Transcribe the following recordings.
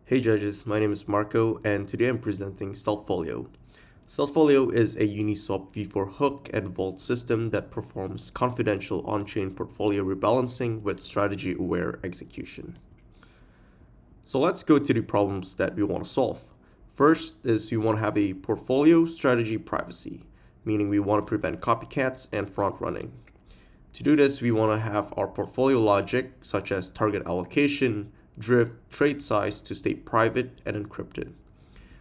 Hey judges, my name is Marco and today I'm presenting Stealthfolio. Stealthfolio is a Uniswap v4 hook and vault system that performs confidential on-chain portfolio rebalancing with strategy-aware execution. So let's go to the problems that we want to solve. First is we want to have a portfolio strategy privacy, meaning we want to prevent copycats and front running. To do this, we want to have our portfolio logic, such as target allocation, drift, trade size to stay private and encrypted.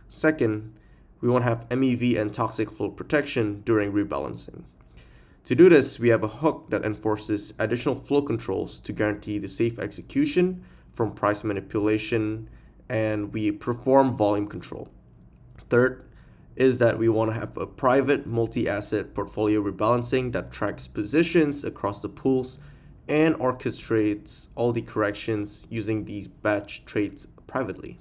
Second, we want to have MEV and toxic flow protection during rebalancing. To do this, we have a hook that enforces additional flow controls to guarantee the safe execution from price manipulation, and we perform volume control. Third is that we want to have a private multi-asset portfolio rebalancing that tracks positions across the pools and orchestrates all the corrections using these batch trades privately.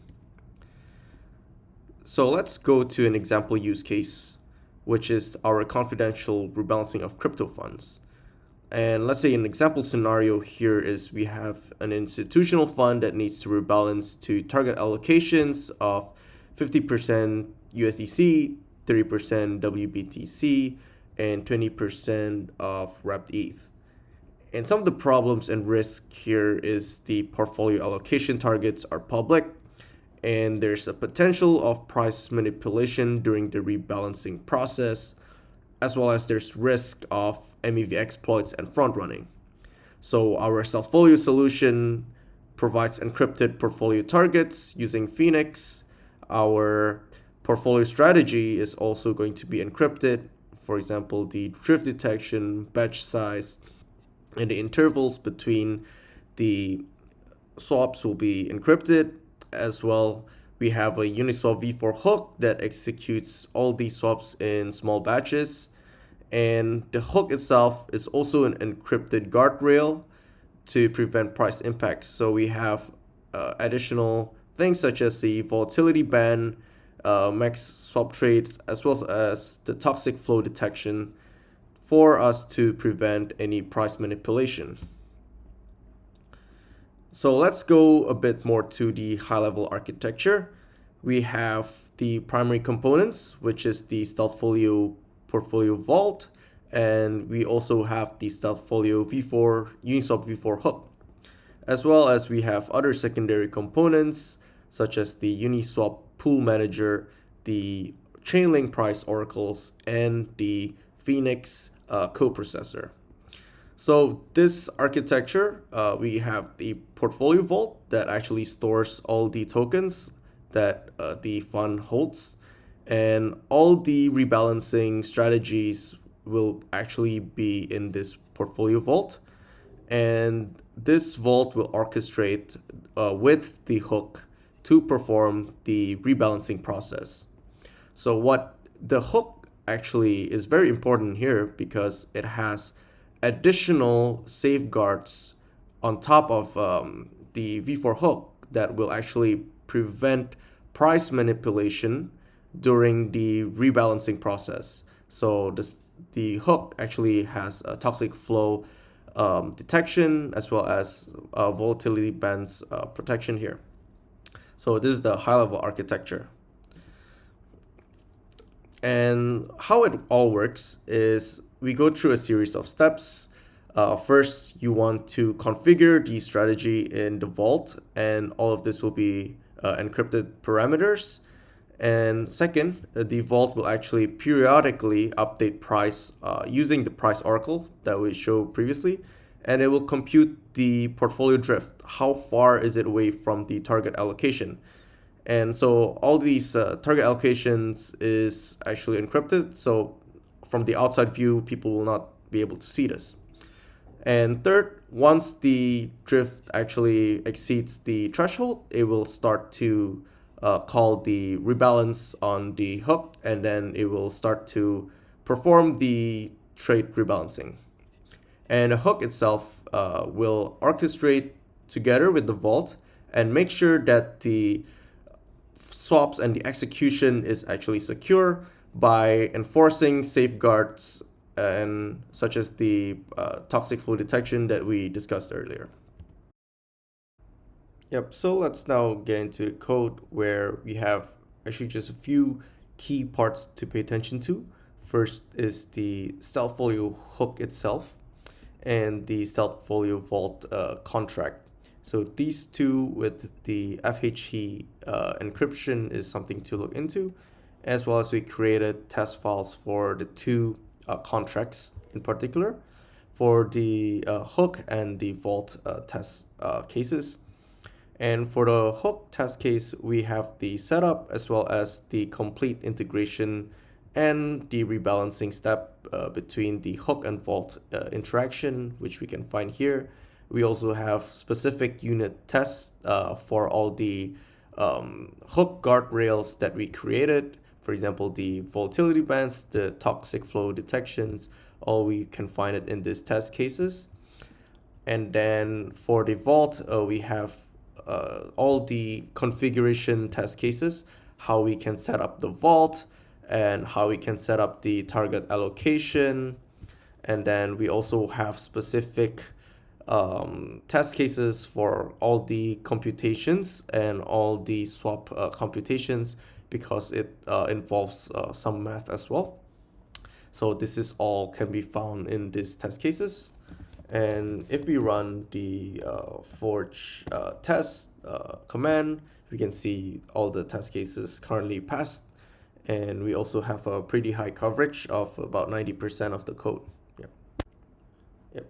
So let's go to an example use case, which is our confidential rebalancing of crypto funds. And let's say an example scenario here is we have an institutional fund that needs to rebalance to target allocations of 50% USDC, 30% WBTC, and 20% of wrapped ETH. And some of the problems and risk here is the portfolio allocation targets are public, and there's a potential of price manipulation during the rebalancing process, as well as there's risk of MEV exploits and front running. So our Stealthfolio solution provides encrypted portfolio targets using Fhenix. Our portfolio strategy is also going to be encrypted. For example, the drift detection, batch size, and the intervals between the swaps will be encrypted. As well, we have a Uniswap v4 hook that executes all these swaps in small batches. And the hook itself is also an encrypted guardrail to prevent price impacts. So we have additional things such as the volatility ban, max swap trades, as well as the toxic flow detection for us to prevent any price manipulation. So let's go a bit more to the high-level architecture. We have the primary components, which is the Stealthfolio portfolio vault, and we also have the Stealthfolio v4 Uniswap v4 hook, as well as we have other secondary components such as the Uniswap pool manager, the Chainlink price oracles, and the Fhenix coprocessor. So this architecture, we have the portfolio vault that actually stores all the tokens that the fund holds, and all the rebalancing strategies will actually be in this portfolio vault. And this vault will orchestrate with the hook to perform the rebalancing process. So what the hook actually is very important here because it has additional safeguards on top of the v4 hook that will actually prevent price manipulation during the rebalancing process. So the hook actually has a toxic flow detection as well as volatility bands protection here. So this is the high-level architecture. And how it all works is we go through a series of steps. First, you want to configure the strategy in the vault, and all of this will be encrypted parameters. And second, the vault will actually periodically update price using the price oracle that we showed previously, and it will compute the portfolio drift. How far is it away from the target allocation? And so all these target allocations is actually encrypted. So from the outside view, people will not be able to see this. And third, once the drift actually exceeds the threshold, it will start to call the rebalance on the hook, and then it will start to perform the trade rebalancing. And the hook itself will orchestrate together with the vault and make sure that the swaps and the execution is actually secure by enforcing safeguards and such as the toxic flow detection that we discussed earlier. Yep, so let's now get into code where we have actually just a few key parts to pay attention to. First is the Stealthfolio hook itself and the Stealthfolio vault contract. So these two with the FHE encryption is something to look into, as well as we created test files for the two contracts in particular for the hook and the vault test cases. And for the hook test case, we have the setup as well as the complete integration and the rebalancing step between the hook and vault interaction, which we can find here. We also have specific unit tests for all the hook guardrails that we created. For example, the volatility bands, the toxic flow detections, all we can find it in these test cases. And then for the vault, we have all the configuration test cases, how we can set up the vault and how we can set up the target allocation. And then we also have specific test cases for all the computations and all the swap computations because it involves some math as well. So this is all can be found in these test cases. And if we run the forge test command, we can see all the test cases currently passed. And we also have a pretty high coverage of about 90% of the code. Yep. Yep.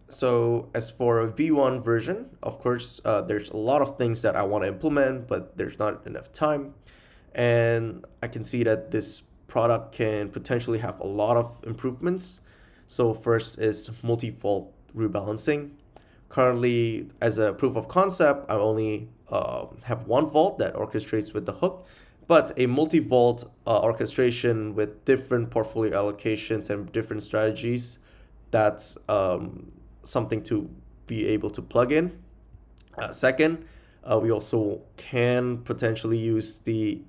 So as for a V1 version, of course, there's a lot of things that I want to implement, but there's not enough time. And I can see that this product can potentially have a lot of improvements. So first is multi-vault rebalancing. Currently, as a proof of concept, I only have one vault that orchestrates with the hook, but a multi-vault orchestration with different portfolio allocations and different strategies, that's something to be able to plug in. Second, we also can potentially use the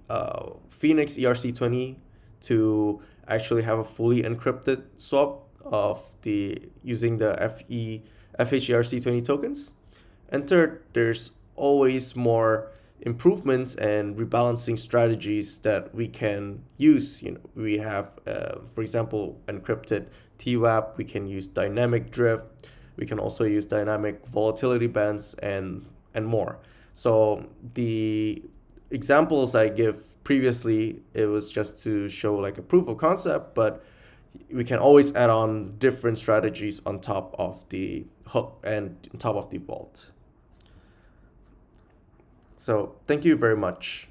Fhenix ERC20 to actually have a fully encrypted swap of the using the FHERC20 tokens. And third, there's always more improvements and rebalancing strategies that we can use. We have, for example, encrypted TWAP. We can use dynamic drift. We can also use dynamic volatility bands and more. So the examples I give previously, it was just to show like a proof of concept, but we can always add on different strategies on top of the hook and on top of the vault. So thank you very much.